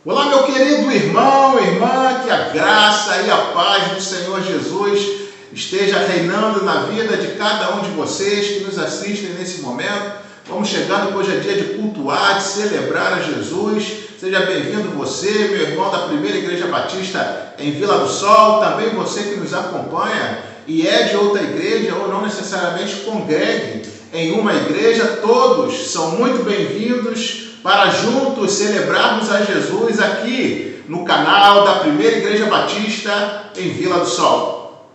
Olá, meu querido irmão, irmã, que a graça e a paz do Senhor Jesus esteja reinando na vida de cada um de vocês que nos assistem nesse momento. Vamos chegando, hoje é dia de cultuar, de celebrar a Jesus. Seja bem-vindo você, meu irmão da Primeira Igreja Batista em Vila do Sol, também você que nos acompanha e é de outra igreja ou não necessariamente congregue em uma igreja, todos são muito bem-vindos para juntos celebrarmos a Jesus aqui no canal da Primeira Igreja Batista em Vila do Sol.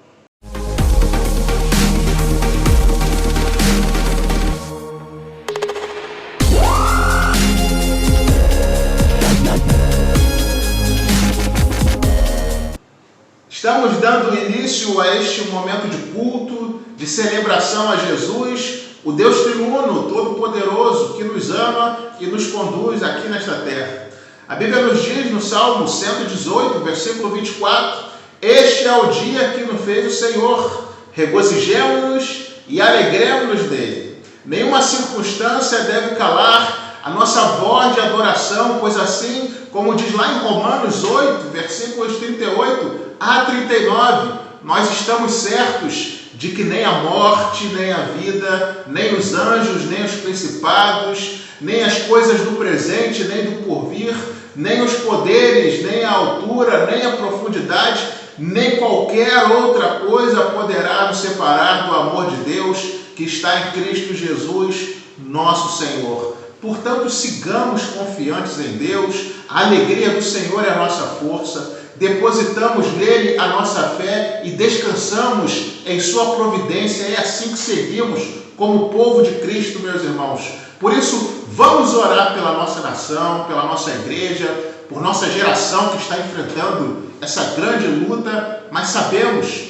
Estamos dando início a este momento de culto, de celebração a Jesus, o Deus triuno, todo-poderoso, que nos ama e nos conduz aqui nesta terra. A Bíblia nos diz no Salmo 118, versículo 24, este é o dia que nos fez o Senhor, regozijemo-nos e alegremos-nos dele. Nenhuma circunstância deve calar a nossa voz de adoração, pois assim, como diz lá em Romanos 8, versículos 38 a 39, nós estamos certos de que nem a morte, nem a vida, nem os anjos, nem os principados, nem as coisas do presente, nem do porvir, nem os poderes, nem a altura, nem a profundidade, nem qualquer outra coisa poderá nos separar do amor de Deus que está em Cristo Jesus, nosso Senhor. Portanto, sigamos confiantes em Deus, a alegria do Senhor é a nossa força, depositamos nele a nossa fé e descansamos em sua providência. É assim que seguimos como povo de Cristo, meus irmãos. Por isso, vamos orar pela nossa nação, pela nossa igreja, por nossa geração que está enfrentando essa grande luta, mas sabemos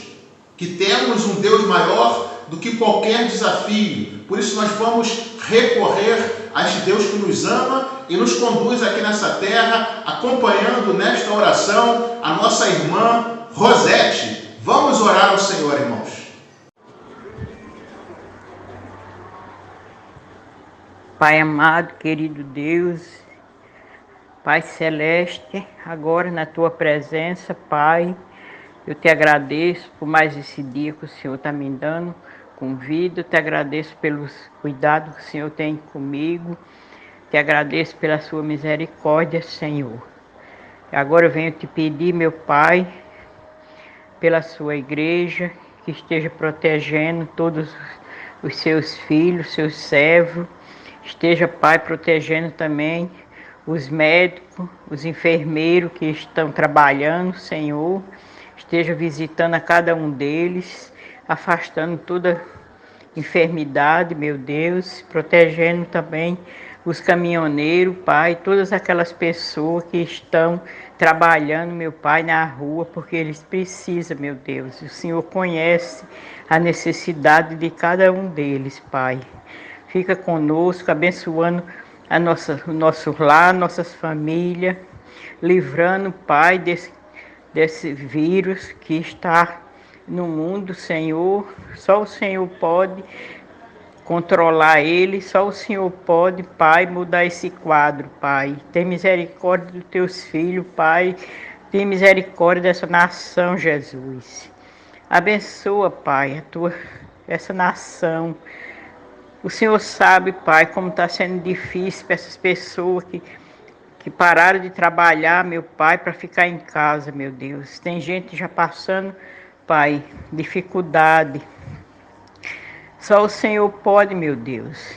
que temos um Deus maior do que qualquer desafio. Por isso nós vamos recorrer a este Deus que nos ama e nos conduz aqui nessa terra, acompanhando nesta oração a nossa irmã Rosete. Vamos orar ao Senhor, irmãos. Pai amado, querido Deus, Pai celeste, agora na tua presença, Pai, eu te agradeço por mais esse dia que o Senhor está me dando com vida, eu te agradeço pelos cuidados que o Senhor tem comigo, te agradeço pela sua misericórdia, Senhor. Agora eu venho te pedir, meu Pai, pela sua igreja, que esteja protegendo todos os seus filhos, seus servos, esteja, Pai, protegendo também os médicos, os enfermeiros que estão trabalhando, Senhor, esteja visitando a cada um deles, afastando toda enfermidade, meu Deus, protegendo também os caminhoneiros, Pai, todas aquelas pessoas que estão trabalhando, meu Pai, na rua, porque eles precisam, meu Deus. O Senhor conhece a necessidade de cada um deles, Pai. Fica conosco, abençoando o nosso lar, nossas famílias, livrando, Pai, desse vírus que está no mundo, Senhor. Só o Senhor pode controlar ele, só o Senhor pode, Pai, mudar esse quadro, Pai. Tem misericórdia dos teus filhos, Pai. Tem misericórdia dessa nação, Jesus. Abençoa, Pai, essa nação. O Senhor sabe, Pai, como está sendo difícil para essas pessoas que pararam de trabalhar, meu Pai, para ficar em casa, meu Deus. Tem gente já passando, Pai, dificuldade. Só o Senhor pode, meu Deus,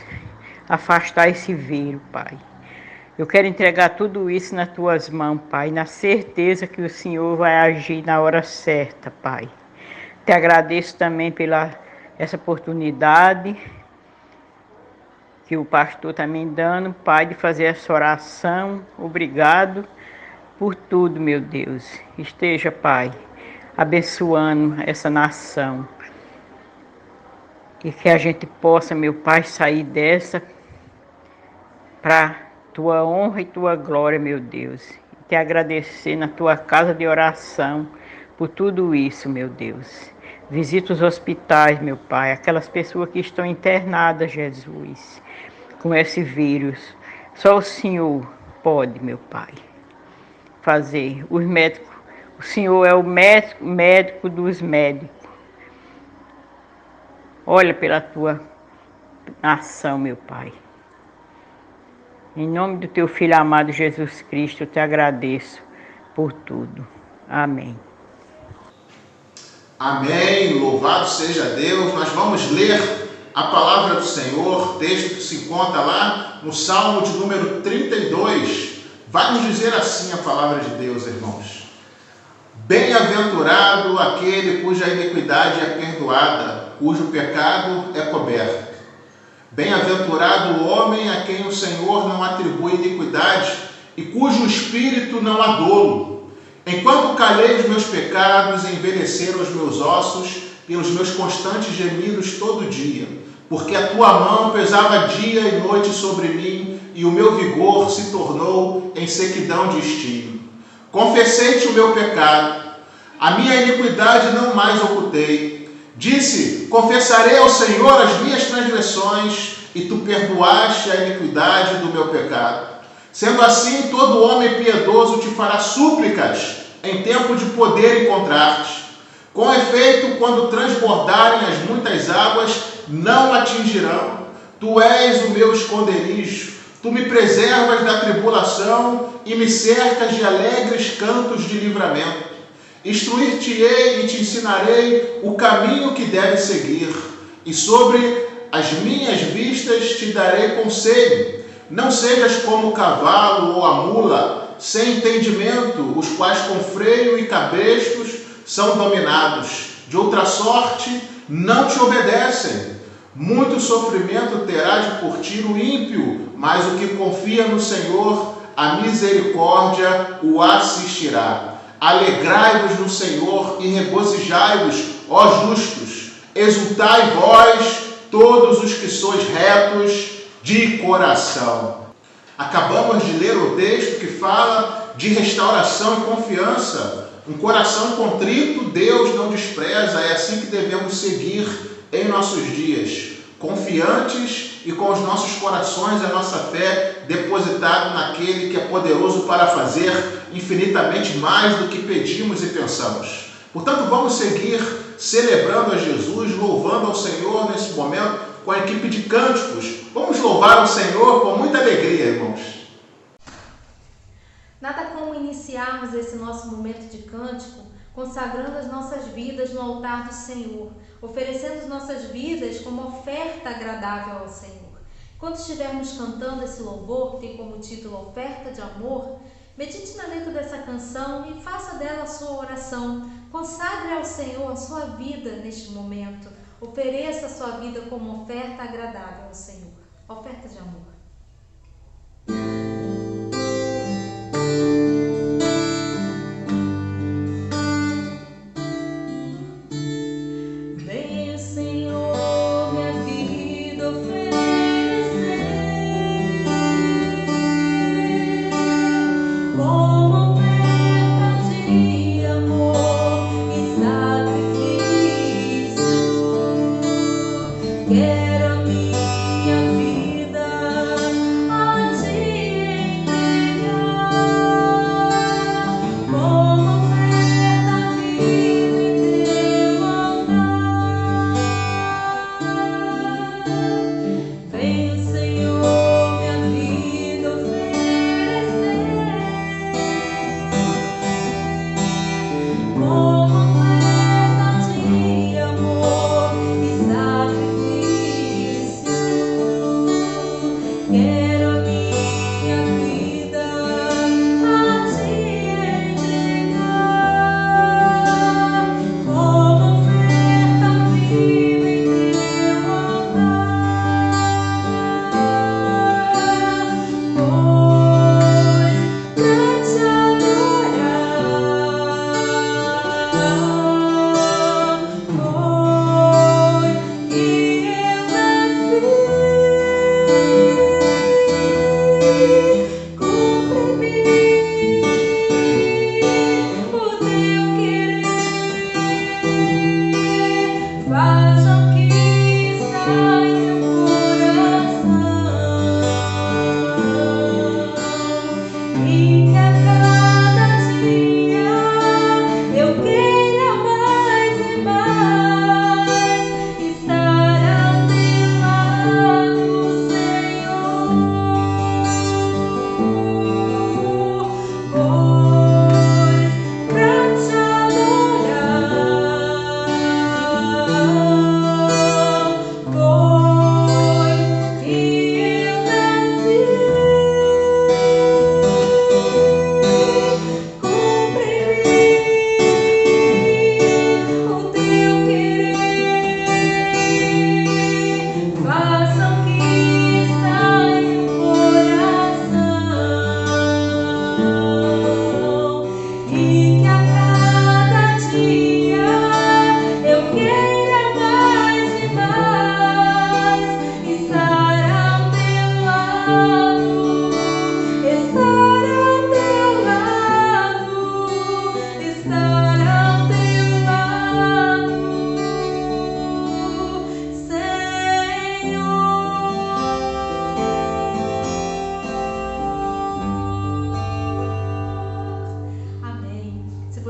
afastar esse vírus, Pai. Eu quero entregar tudo isso nas tuas mãos, Pai, na certeza que o Senhor vai agir na hora certa, Pai. Te agradeço também pela essa oportunidade que o pastor está me dando, Pai, de fazer essa oração. Obrigado por tudo, meu Deus. Esteja, Pai, abençoando essa nação. E que a gente possa, meu Pai, sair dessa para tua honra e tua glória, meu Deus. E te agradecer na tua casa de oração por tudo isso, meu Deus. Visita os hospitais, meu Pai, aquelas pessoas que estão internadas, Jesus, com esse vírus. Só o Senhor pode, meu Pai. fazer. Os médicos, o Senhor é o médico dos médicos. Olha pela tua nação, meu Pai. Em nome do teu Filho amado Jesus Cristo, eu te agradeço por tudo. Amém. Amém. Louvado seja Deus. Nós vamos ler a palavra do Senhor. O texto que se encontra lá no Salmo de número 32. Vai nos dizer assim a palavra de Deus, irmãos. Bem-aventurado aquele cuja iniquidade é perdoada, cujo pecado é coberto. Bem-aventurado o homem a quem o Senhor não atribui iniquidade e cujo espírito não há dolo. Enquanto calhei os meus pecados, envelheceram os meus ossos pelos meus constantes gemidos todo dia, porque a tua mão pesava dia e noite sobre mim e o meu vigor se tornou em sequidão de estio. Confessei-te o meu pecado, a minha iniquidade não mais ocultei. Disse, confessarei ao Senhor as minhas transgressões, e tu perdoaste a iniquidade do meu pecado. Sendo assim, todo homem piedoso te fará súplicas em tempo de poder encontrar-te. Com efeito, quando transbordarem as muitas águas, não atingirão. Tu és o meu esconderijo. Tu me preservas da tribulação e me cercas de alegres cantos de livramento. Instruir-te-ei e te ensinarei o caminho que deves seguir, e sobre as minhas vistas te darei conselho. Não sejas como o cavalo ou a mula, sem entendimento, os quais com freio e cabrestos são dominados. De outra sorte, não te obedecem. Muito sofrimento terá de por ti o ímpio, mas o que confia no Senhor, a misericórdia o assistirá. Alegrai-vos no Senhor e regozijai-vos, ó justos. Exultai vós, todos os que sois retos de coração. Acabamos de ler o texto que fala de restauração e confiança. Um coração contrito, Deus não despreza. É assim que devemos seguir em nossos dias, confiantes e com os nossos corações, a nossa fé depositada naquele que é poderoso para fazer infinitamente mais do que pedimos e pensamos. Portanto, vamos seguir celebrando a Jesus, louvando ao Senhor nesse momento com a equipe de cânticos. Vamos louvar o Senhor com muita alegria, irmãos. Nada como iniciarmos esse nosso momento de cântico consagrando as nossas vidas no altar do Senhor, oferecendo nossas vidas como oferta agradável ao Senhor. Quando estivermos cantando esse louvor, que tem como título Oferta de Amor, medite na letra dessa canção e faça dela a sua oração. Consagre ao Senhor a sua vida neste momento. Ofereça a sua vida como oferta agradável ao Senhor. Oferta de amor. Quero a minha vida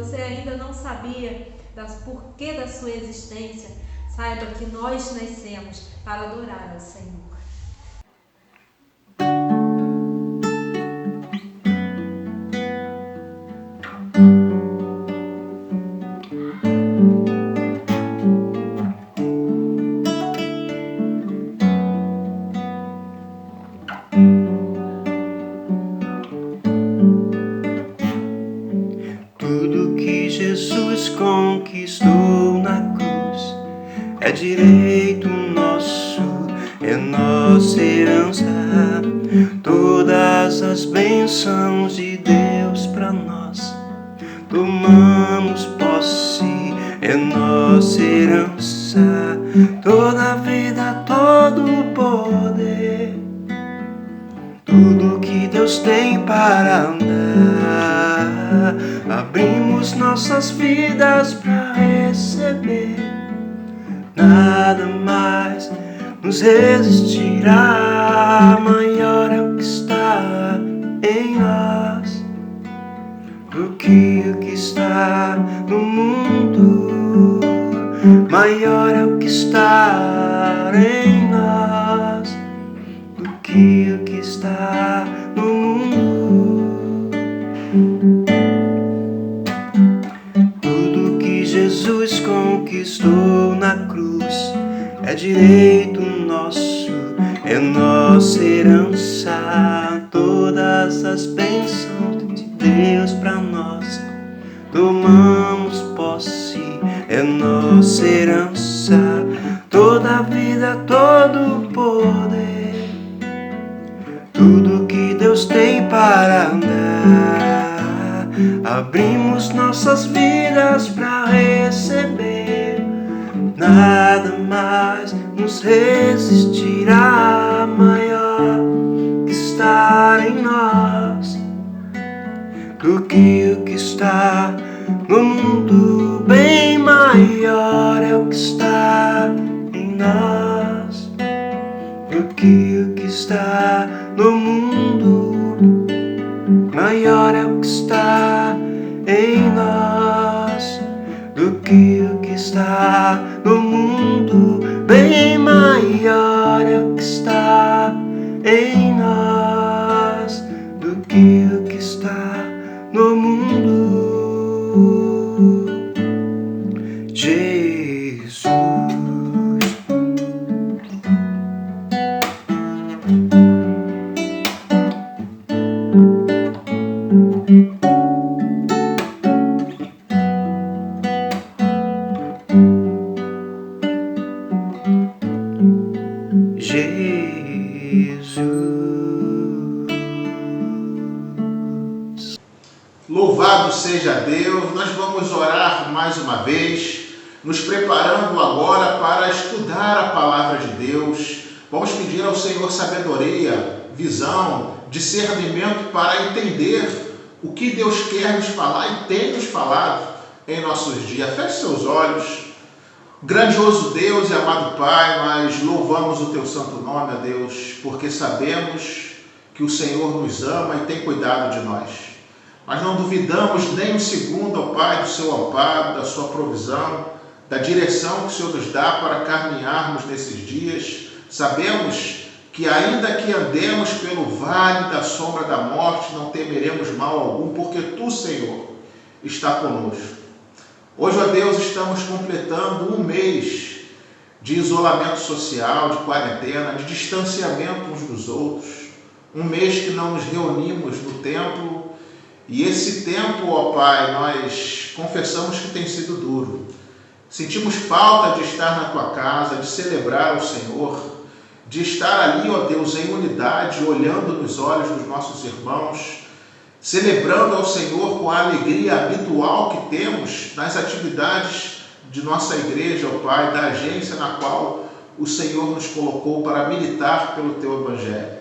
você ainda não sabia porquê da sua existência, saiba que nós nascemos para adorar ao Senhor. Tudo que Jesus conquistou na cruz é direito nosso, é nossa herança. Todas as bênçãos de Deus pra nós, tomamos posse, é nossa herança. Toda a vida, todo o poder, tudo que Deus tem para dar, abrimos nossas vidas para receber. Nada mais nos resistirá, maior é o que está em nós do que o que está no mundo. Maior é o que está em nós do que o que está no mundo. Tudo que Jesus conquistou na cruz é direito nosso, é nossa herança. Todas as bênçãos de Deus pra nós, tomamos posse, é nossa herança. Toda a vida, todo o poder, tudo que Deus tem para dar, abrimos nossas vidas para receber. Nada mais nos resistirá, maior que está em nós do que o que está no mundo. Bem maior é o que está em nós do que o que está no mundo. Maior é o que está em nós do que o que está no mundo. Bem maior é o que está em nós do que o que está no mundo. Jesus. Louvado seja Deus. Nós vamos orar mais uma vez, nos preparando agora para estudar a palavra de Deus. Vamos pedir ao Senhor sabedoria, visão, discernimento para entender o que Deus quer nos falar e tem nos falado em nossos dias. Feche seus olhos. Grandioso Deus e amado Pai, nós louvamos o Teu santo nome, ó Deus, porque sabemos que o Senhor nos ama e tem cuidado de nós. Mas não duvidamos nem um segundo, ó Pai, do Seu amparo, da Sua provisão, da direção que o Senhor nos dá para caminharmos nesses dias. Sabemos que ainda que andemos pelo vale da sombra da morte, não temeremos mal algum, porque Tu, Senhor, está conosco. Hoje, ó Deus, estamos completando um mês de isolamento social, de quarentena, de distanciamento uns dos outros. Um mês que não nos reunimos no templo. E esse tempo, ó Pai, nós confessamos que tem sido duro. Sentimos falta de estar na Tua casa, de celebrar o Senhor, de estar ali, ó Deus, em unidade, olhando nos olhos dos nossos irmãos, celebrando ao Senhor com a alegria habitual que temos nas atividades de nossa igreja, ó Pai, da agência na qual o Senhor nos colocou para militar pelo Teu Evangelho.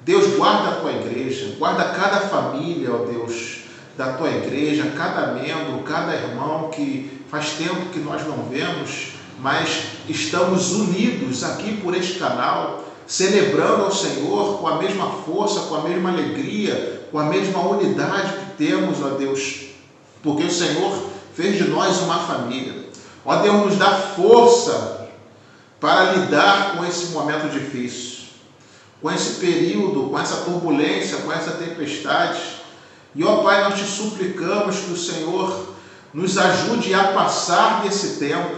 Deus, guarda a Tua igreja, guarda cada família, ó Deus, da Tua igreja, cada membro, cada irmão que faz tempo que nós não vemos, mas estamos unidos aqui por este canal, celebrando ao Senhor com a mesma força, com a mesma alegria, com a mesma unidade que temos, ó Deus, porque o Senhor fez de nós uma família. Ó Deus, nos dá força para lidar com esse momento difícil, com esse período, com essa turbulência, com essa tempestade. E, ó Pai, nós te suplicamos que o Senhor nos ajude a passar desse tempo,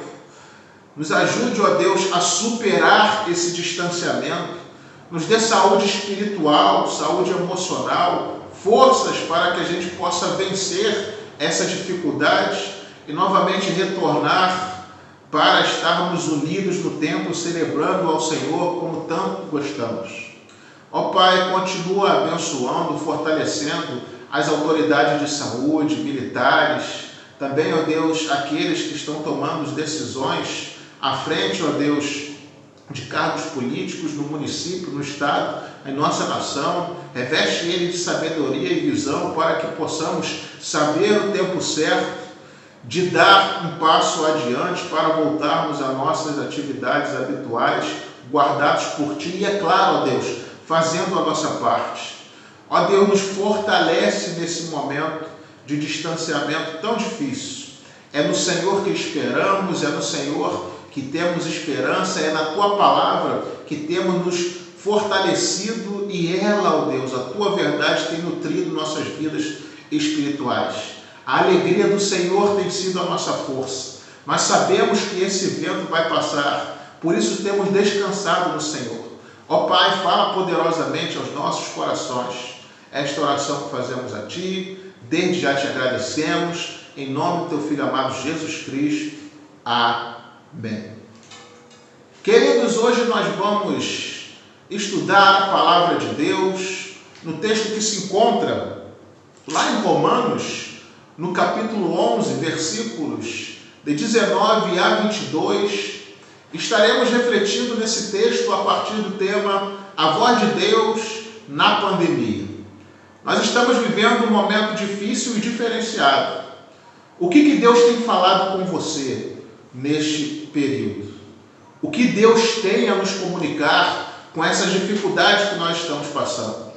nos ajude, ó Deus, a superar esse distanciamento, nos dê saúde espiritual, saúde emocional, forças para que a gente possa vencer essa dificuldade e novamente retornar para estarmos unidos no templo, celebrando ao Senhor como tanto gostamos. Ó Pai, continua abençoando, fortalecendo as autoridades de saúde, militares, também, ó Deus, aqueles que estão tomando decisões à frente, ó Deus, de cargos políticos no município, no estado, em nossa nação. Reveste ele de sabedoria e visão para que possamos saber o tempo certo de dar um passo adiante para voltarmos às nossas atividades habituais, guardados por Ti e, é claro, ó Deus, fazendo a nossa parte. Ó Deus, nos fortalece nesse momento de distanciamento tão difícil. É no Senhor que esperamos, é no Senhor que temos esperança, é na Tua palavra que temos nos fortalecido e ela, ó Deus, a Tua verdade tem nutrido nossas vidas espirituais. A alegria do Senhor tem sido a nossa força, mas sabemos que esse vento vai passar, por isso temos descansado no Senhor. Ó Pai, fala poderosamente aos nossos corações. Esta oração que fazemos a Ti, desde já te agradecemos, em nome do Teu Filho amado Jesus Cristo. Amém. Queridos, hoje nós vamos estudar a palavra de Deus no texto que se encontra lá em Romanos, no capítulo 11, versículos de 19 a 22. Estaremos refletindo nesse texto a partir do tema A Voz de Deus na Pandemia. Nós estamos vivendo um momento difícil e diferenciado. O que Deus tem falado com você neste período? O que Deus tem a nos comunicar com essas dificuldades que nós estamos passando?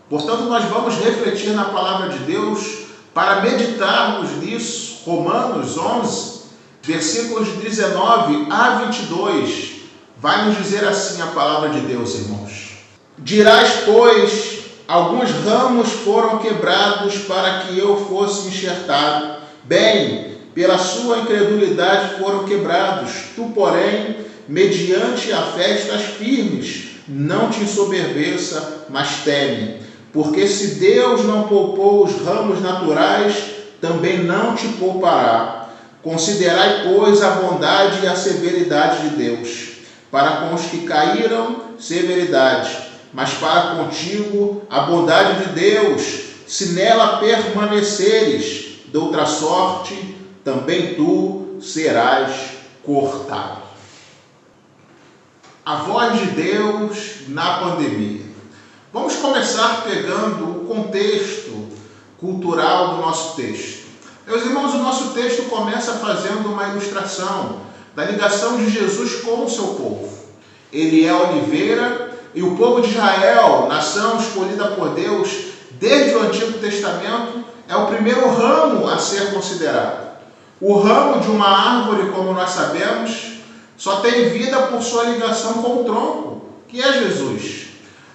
Portanto, nós vamos refletir na palavra de Deus para meditarmos nisso. Romanos 11, versículos 19 a 22, vai nos dizer assim a palavra de Deus, irmãos. Dirás, pois, alguns ramos foram quebrados para que eu fosse enxertado. Bem, pela sua incredulidade foram quebrados. Tu, porém, mediante a fé estás firmes. Não te ensoberbeça, mas teme. Porque se Deus não poupou os ramos naturais, também não te poupará. Considerai, pois, a bondade e a severidade de Deus. Para com os que caíram, severidade, mas para contigo a bondade de Deus. Se nela permaneceres, de outra sorte, também tu serás cortado. A voz de Deus na pandemia. Vamos começar pegando o contexto cultural do nosso texto. Meus irmãos, o nosso texto começa fazendo uma ilustração da ligação de Jesus com o seu povo. Ele é a oliveira e o povo de Israel, nação escolhida por Deus desde o Antigo Testamento, é o primeiro ramo a ser considerado. O ramo de uma árvore, como nós sabemos, só tem vida por sua ligação com o tronco, que é Jesus.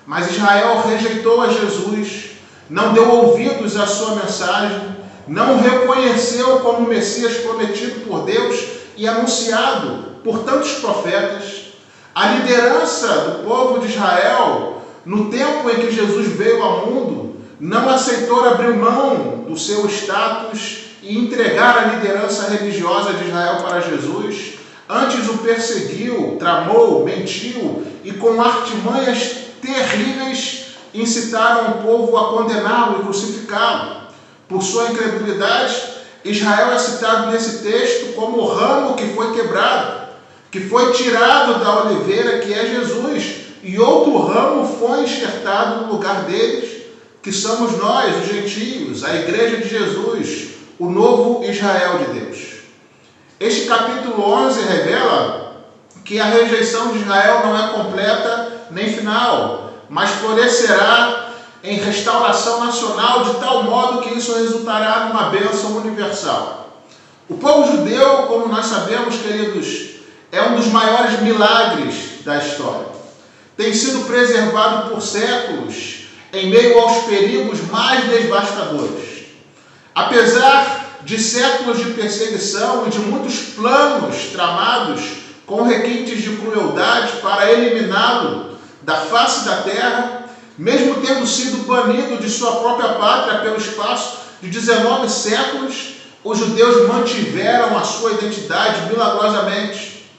Mas Israel rejeitou a Jesus, não deu ouvidos à sua mensagem, não o reconheceu como o Messias prometido por Deus e anunciado por tantos profetas. A liderança do povo de Israel, no tempo em que Jesus veio ao mundo, não aceitou abrir mão do seu status e entregar a liderança religiosa de Israel para Jesus. Antes o perseguiu, tramou, mentiu e com artimanhas terríveis incitaram o povo a condená-lo e crucificá-lo. Por sua incredulidade, Israel é citado nesse texto como o ramo que foi quebrado, que foi tirado da oliveira, que é Jesus, e outro ramo foi enxertado no lugar deles, que somos nós, os gentios, a igreja de Jesus, o novo Israel de Deus. Este capítulo 11 revela que a rejeição de Israel não é completa nem final, mas florescerá em restauração nacional, de tal modo que isso resultará numa bênção universal. O povo judeu, como nós sabemos, queridos, é um dos maiores milagres da história. Tem sido preservado por séculos em meio aos perigos mais devastadores. Apesar de séculos de perseguição e de muitos planos tramados com requintes de crueldade para eliminá-lo da face da terra, mesmo tendo sido banido de sua própria pátria pelo espaço de 19 séculos, os judeus mantiveram a sua identidade milagrosamente.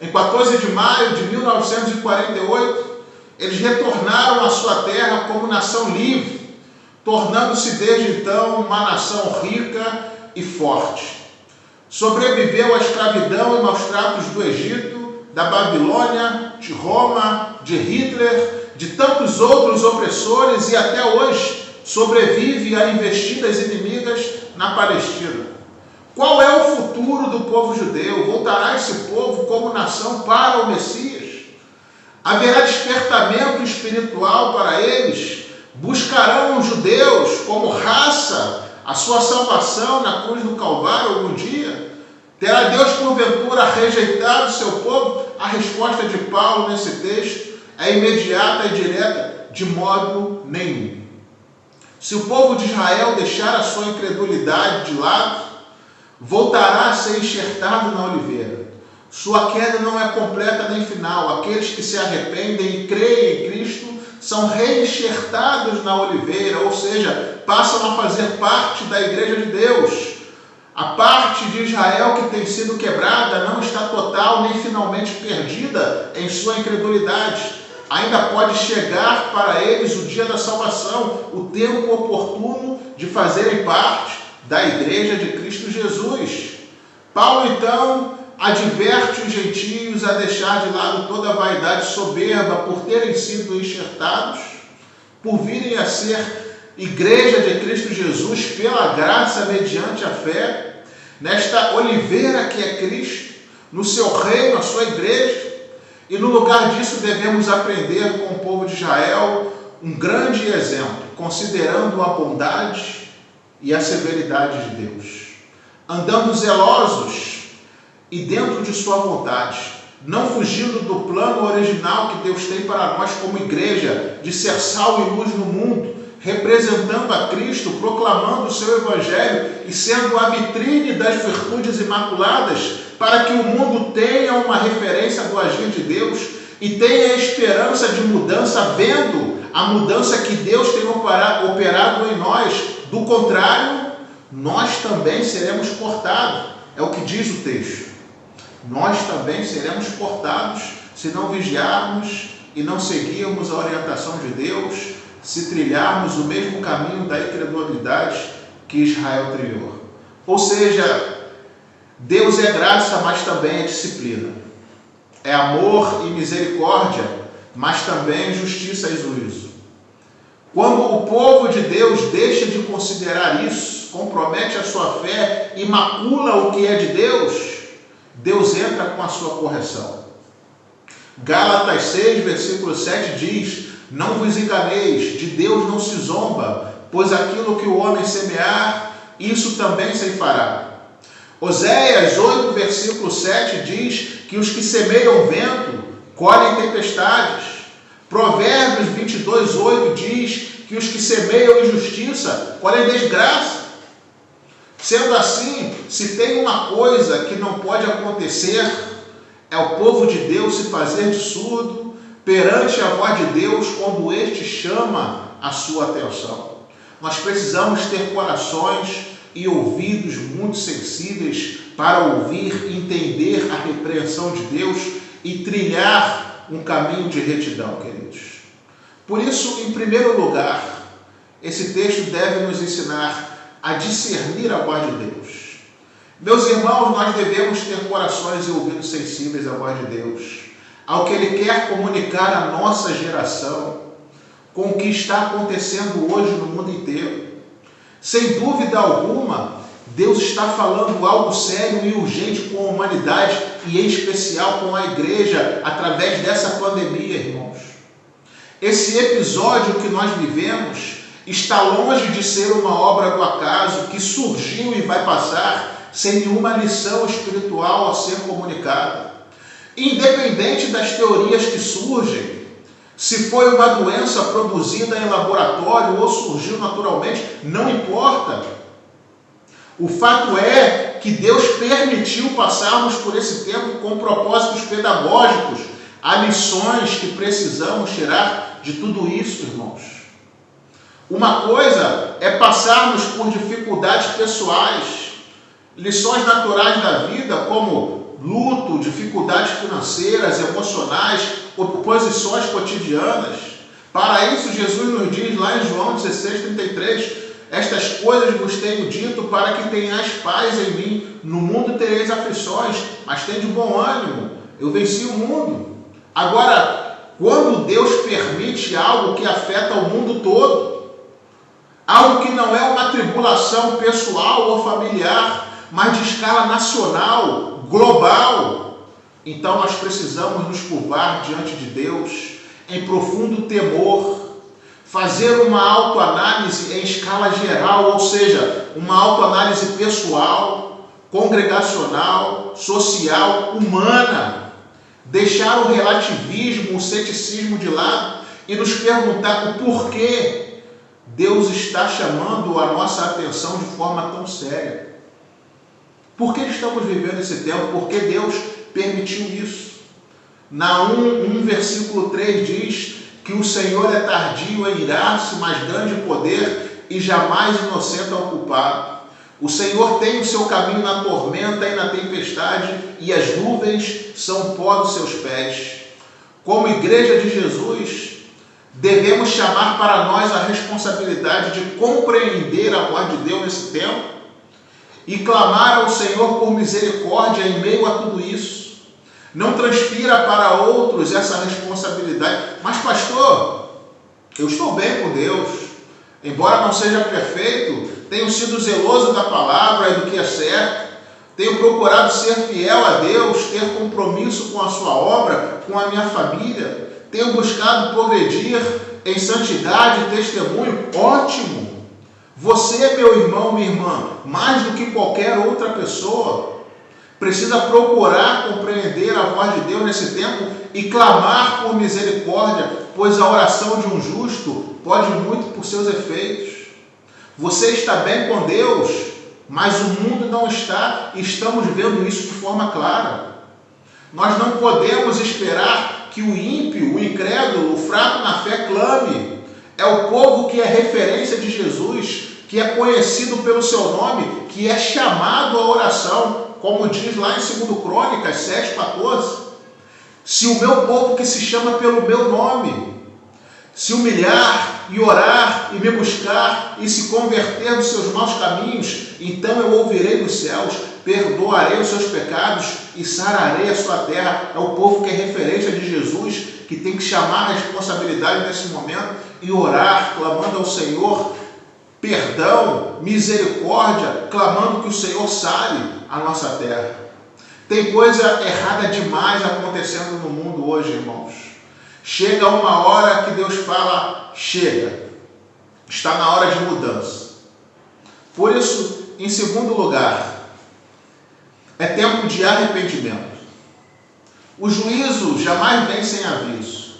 Em 14 de maio de 1948, eles retornaram à sua terra como nação livre, tornando-se desde então uma nação rica e forte. Sobreviveu à escravidão e maus tratos do Egito, da Babilônia, de Roma, de Hitler, de tantos outros opressores e até hoje sobrevive a investidas inimigas na Palestina. Qual é o futuro do povo judeu? Voltará esse povo como nação para o Messias? Haverá despertamento espiritual para eles? Buscarão os judeus como raça a sua salvação na cruz do Calvário algum dia? Terá Deus porventura rejeitado o seu povo? A resposta de Paulo nesse texto é imediata e direta: de modo nenhum. Se o povo de Israel deixar a sua incredulidade de lado, voltará a ser enxertado na oliveira. Sua queda não é completa nem final. Aqueles que se arrependem e creem em Cristo são reenxertados na oliveira, ou seja, passam a fazer parte da igreja de Deus. A parte de Israel que tem sido quebrada não está total nem finalmente perdida em sua incredulidade. Ainda pode chegar para eles o dia da salvação, o tempo oportuno de fazerem parte da igreja de Cristo Jesus. Paulo, então, adverte os gentios a deixar de lado toda a vaidade soberba por terem sido enxertados, por virem a ser igreja de Cristo Jesus pela graça mediante a fé, nesta oliveira que é Cristo, no seu reino, a sua igreja. E no lugar disso devemos aprender com o povo de Israel um grande exemplo, considerando a bondade e a severidade de Deus, andando zelosos e dentro de sua vontade, não fugindo do plano original que Deus tem para nós como igreja, de ser sal e luz no mundo, representando a Cristo, proclamando o seu evangelho e sendo a vitrine das virtudes imaculadas, para que o mundo tenha uma referência do agir de Deus e tenha a esperança de mudança, vendo a mudança que Deus tem operado em nós. Do contrário, nós também seremos cortados. É o que diz o texto. Nós também seremos cortados se não vigiarmos e não seguirmos a orientação de Deus, se trilharmos o mesmo caminho da incredulidade que Israel trilhou. Ou seja, Deus é graça, mas também é disciplina. É amor e misericórdia, mas também justiça e juízo. Quando o povo de Deus deixa de considerar isso, compromete a sua fé e macula o que é de Deus, Deus entra com a sua correção. Gálatas 6, versículo 7 diz: não vos enganeis, de Deus não se zomba, pois aquilo que o homem semear, isso também ceifará. Oséias 8, versículo 7 diz que os que semeiam vento colhem tempestades. Provérbios 22, 8 diz que os que semeiam injustiça colhem desgraça. Sendo assim, se tem uma coisa que não pode acontecer, é o povo de Deus se fazer de surdo perante a voz de Deus quando este chama a sua atenção. Nós precisamos ter corações e ouvidos muito sensíveis para ouvir e entender a repreensão de Deus e trilhar um caminho de retidão, queridos. Por isso, em primeiro lugar, esse texto deve nos ensinar a discernir a voz de Deus. Meus irmãos, nós devemos ter corações e ouvidos sensíveis à voz de Deus, ao que Ele quer comunicar à nossa geração, com o que está acontecendo hoje no mundo inteiro. Sem dúvida alguma, Deus está falando algo sério e urgente com a humanidade e em especial com a igreja através dessa pandemia, irmãos. Esse episódio que nós vivemos está longe de ser uma obra do acaso que surgiu e vai passar sem nenhuma lição espiritual a ser comunicada. Independente das teorias que surgem, se foi uma doença produzida em laboratório ou surgiu naturalmente, não importa. O fato é que Deus permitiu passarmos por esse tempo com propósitos pedagógicos. Há lições que precisamos tirar de tudo isso, irmãos. Uma coisa é passarmos por dificuldades pessoais, lições naturais da vida, como luto, dificuldades financeiras, emocionais, oposições cotidianas. Para isso, Jesus nos diz lá em João 16:33, estas coisas vos tenho dito para que tenhais paz em mim. No mundo tereis aflições, mas tende bom ânimo. Eu venci o mundo. Agora, quando Deus permite algo que afeta o mundo todo, algo que não é uma tribulação pessoal ou familiar, mas de escala nacional, global, então nós precisamos nos curvar diante de Deus em profundo temor, fazer uma autoanálise em escala geral, ou seja, uma autoanálise pessoal, congregacional, social, humana, deixar o relativismo, o ceticismo de lado e nos perguntar o porquê Deus está chamando a nossa atenção de forma tão séria. Por que estamos vivendo esse tempo? Por que Deus permitiu isso? Naum 1, versículo 3 diz que o Senhor é tardio em irar-se, mas grande poder e jamais inocente ao culpado. O Senhor tem o seu caminho na tormenta e na tempestade, e as nuvens são pó dos seus pés. Como igreja de Jesus, devemos chamar para nós a responsabilidade de compreender a voz de Deus nesse tempo e clamar ao Senhor por misericórdia em meio a tudo isso. Não transfira para outros essa responsabilidade. Mas, pastor, eu estou bem com Deus. Embora não seja perfeito, tenho sido zeloso da palavra e do que é certo. Tenho procurado ser fiel a Deus, ter compromisso com a sua obra, com a minha família. Tenho buscado progredir em santidade e testemunho. Ótimo! Você, meu irmão, minha irmã, mais do que qualquer outra pessoa, precisa procurar compreender a voz de Deus nesse tempo e clamar por misericórdia, pois a oração de um justo pode muito por seus efeitos. Você está bem com Deus, mas o mundo não está, e estamos vendo isso de forma clara. Nós não podemos esperar que o ímpio, o incrédulo, o fraco na fé clame. É o povo que é referência de Jesus, que é conhecido pelo seu nome, que é chamado à oração, como diz lá em 2 Crônicas 7:14. Se o meu povo que se chama pelo meu nome se humilhar e orar e me buscar e se converter dos seus maus caminhos, então eu ouvirei dos céus, perdoarei os seus pecados e sararei a sua terra. É o povo que é referência de Jesus, que tem que chamar a responsabilidade nesse momento e orar, clamando ao Senhor perdão, misericórdia, clamando que o Senhor sare a nossa terra. Tem coisa errada demais acontecendo no mundo hoje, irmãos. Chega uma hora que Deus fala, chega, está na hora de mudança. Por isso, em segundo lugar, é tempo de arrependimento. O juízo jamais vem sem aviso.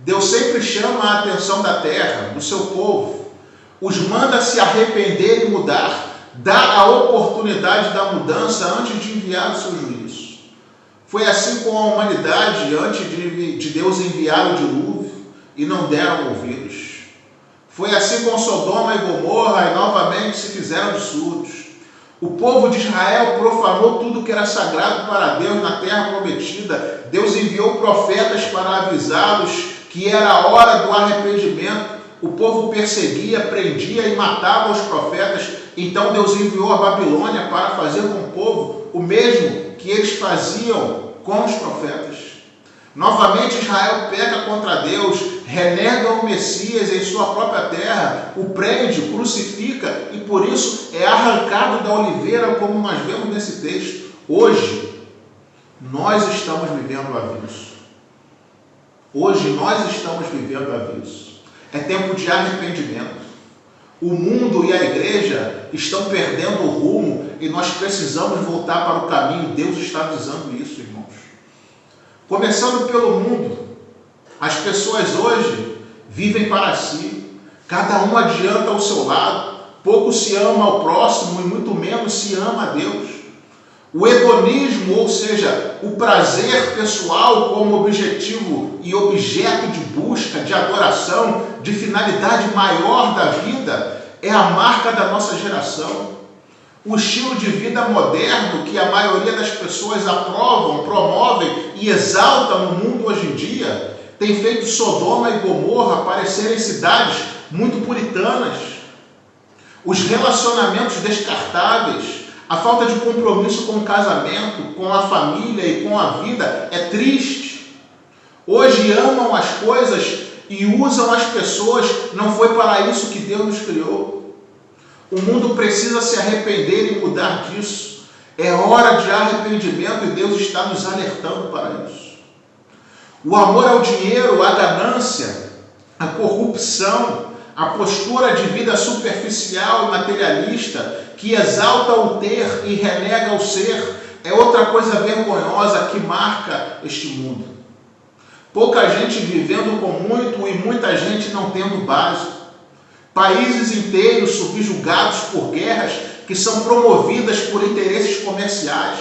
Deus sempre chama a atenção da terra, do seu povo, os manda se arrepender e mudar, dá a oportunidade da mudança antes de enviar o seu juízo. Foi assim com a humanidade antes de Deus enviar o dilúvio e não deram ouvidos. Foi assim com Sodoma e Gomorra e novamente se fizeram de surdos. O povo de Israel profanou tudo que era sagrado para Deus na terra prometida. Deus enviou profetas para avisá-los que era a hora do arrependimento. O povo perseguia, prendia e matava os profetas. Então Deus enviou a Babilônia para fazer com o povo o mesmo que eles faziam com os profetas. Novamente Israel peca contra Deus, renega o Messias em sua própria terra, o prende, o crucifica e por isso é arrancado da oliveira, como nós vemos nesse texto. Hoje, nós estamos vivendo o aviso. Hoje nós estamos vivendo aviso. É tempo de arrependimento. O mundo e a igreja estão perdendo o rumo e nós precisamos voltar para o caminho. Deus está avisando isso, irmãos. Começando pelo mundo. As pessoas hoje vivem para si. Cada um adianta ao seu lado. Pouco se ama ao próximo e muito menos se ama a Deus. O hedonismo, ou seja, o prazer pessoal como objetivo e objeto de busca, de adoração, de finalidade maior da vida, é a marca da nossa geração. O estilo de vida moderno que a maioria das pessoas aprovam, promovem e exaltam no mundo hoje em dia, tem feito Sodoma e Gomorra parecerem cidades muito puritanas. Os relacionamentos descartáveis, a falta de compromisso com o casamento, com a família e com a vida é triste. Hoje amam as coisas e usam as pessoas, não foi para isso que Deus nos criou. O mundo precisa se arrepender e mudar disso. É hora de arrependimento e Deus está nos alertando para isso. O amor ao dinheiro, a ganância, a corrupção, a postura de vida superficial e materialista que exalta o ter e renega o ser é outra coisa vergonhosa que marca este mundo. Pouca gente vivendo com muito e muita gente não tendo base. Países inteiros subjugados por guerras que são promovidas por interesses comerciais.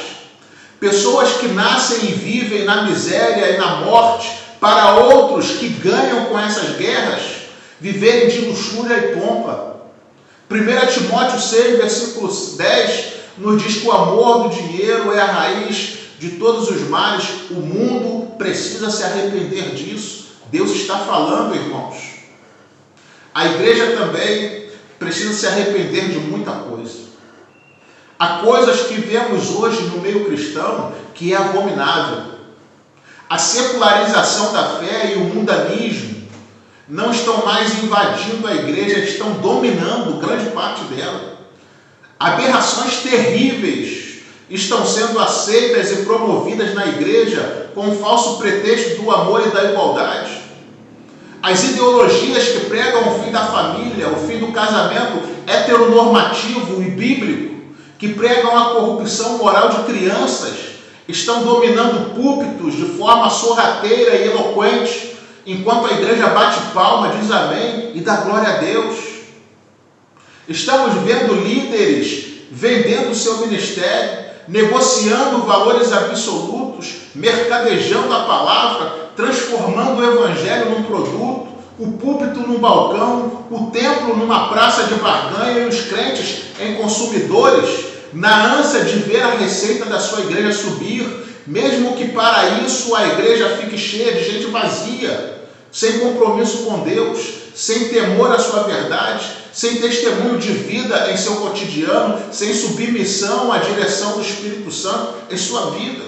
Pessoas que nascem e vivem na miséria e na morte para outros que ganham com essas guerras viverem de luxúria e pompa. 1 Timóteo 6, versículo 10, nos diz que o amor do dinheiro é a raiz de todos os males. O mundo precisa se arrepender disso. Deus está falando, irmãos. A igreja também precisa se arrepender de muita coisa. Há coisas que vemos hoje no meio cristão que é abominável. A secularização da fé e o mundanismo não estão mais invadindo a igreja, estão dominando grande parte dela. Aberrações terríveis estão sendo aceitas e promovidas na igreja com o falso pretexto do amor e da igualdade. As ideologias que pregam o fim da família, o fim do casamento heteronormativo e bíblico, que pregam a corrupção moral de crianças, estão dominando púlpitos de forma sorrateira e eloquente, enquanto a igreja bate palma, diz amém e dá glória a Deus. Estamos vendo líderes vendendo seu ministério, negociando valores absolutos, mercadejando a palavra, transformando o evangelho num produto, o púlpito num balcão, o templo numa praça de barganha e os crentes em consumidores, na ânsia de ver a receita da sua igreja subir, mesmo que para isso a igreja fique cheia de gente vazia, sem compromisso com Deus, sem temor à sua verdade, sem testemunho de vida em seu cotidiano, sem submissão à direção do Espírito Santo em sua vida.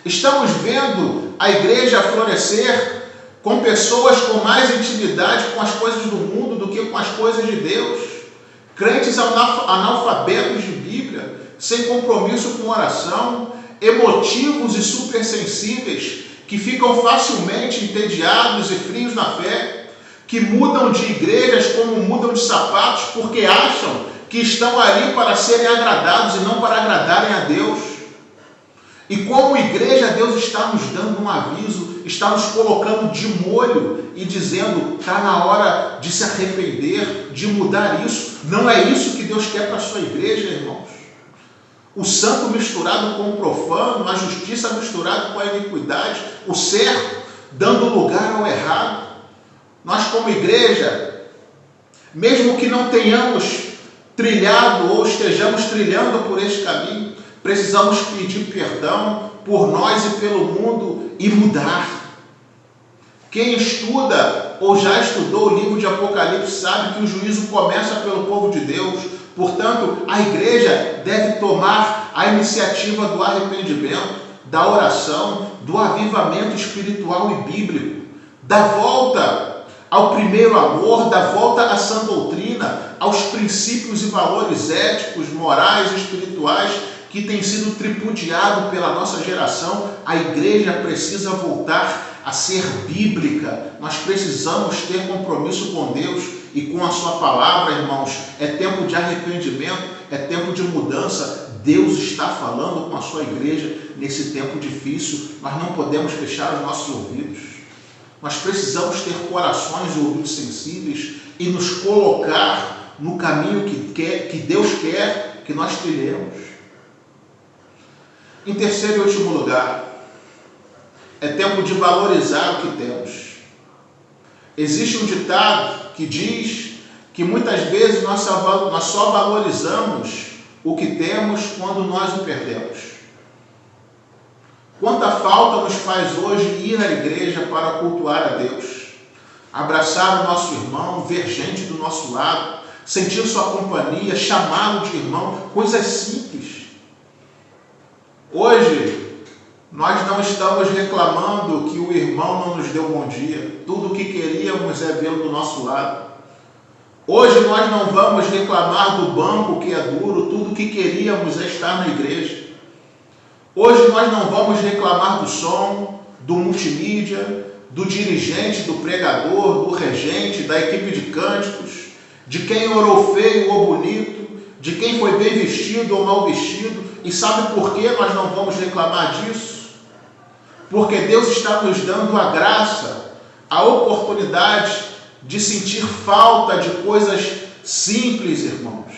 Estamos vendo a igreja florescer com pessoas com mais intimidade com as coisas do mundo do que com as coisas de Deus. Crentes analfabetos de Bíblia, sem compromisso com oração, emotivos e supersensíveis, que ficam facilmente entediados e frios na fé, que mudam de igrejas como mudam de sapatos, porque acham que estão ali para serem agradados e não para agradarem a Deus. E como igreja, Deus está nos dando um aviso, está nos colocando de molho e dizendo, está na hora de se arrepender, de mudar isso. Não é isso que Deus quer para a sua igreja, irmãos. O santo misturado com o profano, a justiça misturada com a iniquidade, o certo dando lugar ao errado. Nós como igreja, mesmo que não tenhamos trilhado ou estejamos trilhando por este caminho, precisamos pedir perdão por nós e pelo mundo e mudar. Quem estuda ou já estudou o livro de Apocalipse sabe que o juízo começa pelo povo de Deus. Portanto, a igreja deve tomar a iniciativa do arrependimento, da oração, do avivamento espiritual e bíblico, da volta ao primeiro amor, da volta à sã doutrina, aos princípios e valores éticos, morais e espirituais que têm sido tripudiados pela nossa geração. A igreja precisa voltar a ser bíblica. Nós precisamos ter compromisso com Deus e com a sua palavra, irmãos. É tempo de arrependimento, é tempo de mudança. Deus está falando com a sua igreja nesse tempo difícil. Nós não podemos fechar os nossos ouvidos. Nós precisamos ter corações e ouvidos sensíveis e nos colocar no caminho que Deus quer que nós trilhemos. Em terceiro e último lugar, é tempo de valorizar o que temos. Existe um ditado que diz que muitas vezes nós só valorizamos o que temos quando nós o perdemos. Quanta falta nos faz hoje ir à igreja para cultuar a Deus, abraçar o nosso irmão, ver gente do nosso lado, sentir sua companhia, chamá-lo de irmão, coisas simples. Hoje, nós não estamos reclamando que o irmão não nos deu bom dia. Tudo o que queríamos é vê-lo do nosso lado. Hoje nós não vamos reclamar do banco que é duro. Tudo o que queríamos é estar na igreja. Hoje nós não vamos reclamar do som, do multimídia, do dirigente, do pregador, do regente, da equipe de cânticos, de quem orou feio ou bonito, de quem foi bem vestido ou mal vestido. E sabe por que nós não vamos reclamar disso? Porque Deus está nos dando a graça, a oportunidade de sentir falta de coisas simples, irmãos,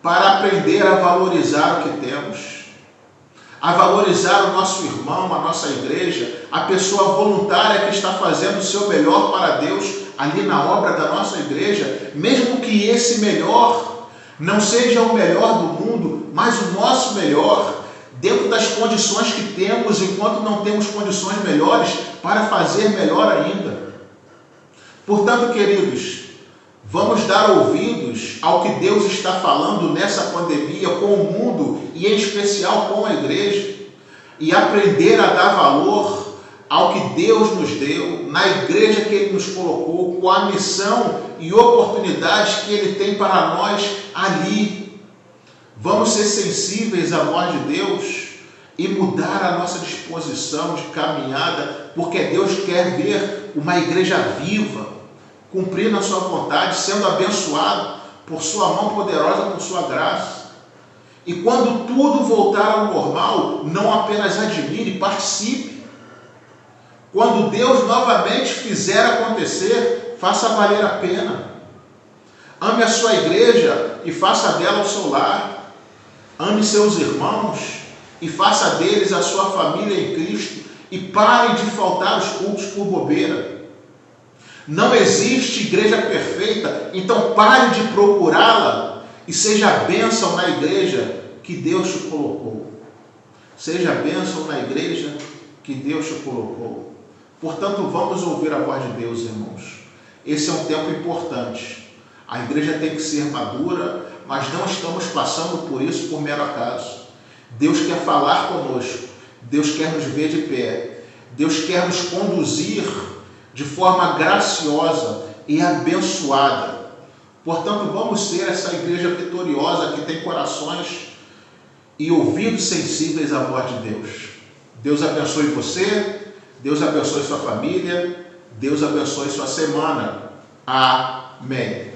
para aprender a valorizar o que temos, a valorizar o nosso irmão, a nossa igreja, a pessoa voluntária que está fazendo o seu melhor para Deus ali na obra da nossa igreja, mesmo que esse melhor não seja o melhor do mundo, mas o nosso melhor, dentro das condições que temos, enquanto não temos condições melhores, para fazer melhor ainda. Portanto, queridos, vamos dar ouvidos ao que Deus está falando nessa pandemia com o mundo e em especial com a igreja, e aprender a dar valor ao que Deus nos deu, na igreja que Ele nos colocou, com a missão e oportunidades que Ele tem para nós ali. Vamos ser sensíveis à voz de Deus e mudar a nossa disposição de caminhada, porque Deus quer ver uma igreja viva, cumprindo a sua vontade, sendo abençoado por sua mão poderosa, por sua graça. E quando tudo voltar ao normal, não apenas admire, participe. Quando Deus novamente fizer acontecer, faça valer a pena. Ame a sua igreja e faça dela o seu lar. Ame seus irmãos e faça deles a sua família em Cristo. E pare de faltar os cultos por bobeira. Não existe igreja perfeita, então pare de procurá-la e seja bênção na igreja que Deus te colocou. Seja bênção na igreja que Deus te colocou. Portanto, vamos ouvir a voz de Deus, irmãos. Esse é um tempo importante. A igreja tem que ser madura, mas não estamos passando por isso por mero acaso. Deus quer falar conosco. Deus quer nos ver de pé. Deus quer nos conduzir de forma graciosa e abençoada. Portanto, vamos ser essa igreja vitoriosa que tem corações e ouvidos sensíveis à voz de Deus. Deus abençoe você, Deus abençoe sua família, Deus abençoe sua semana. Amém.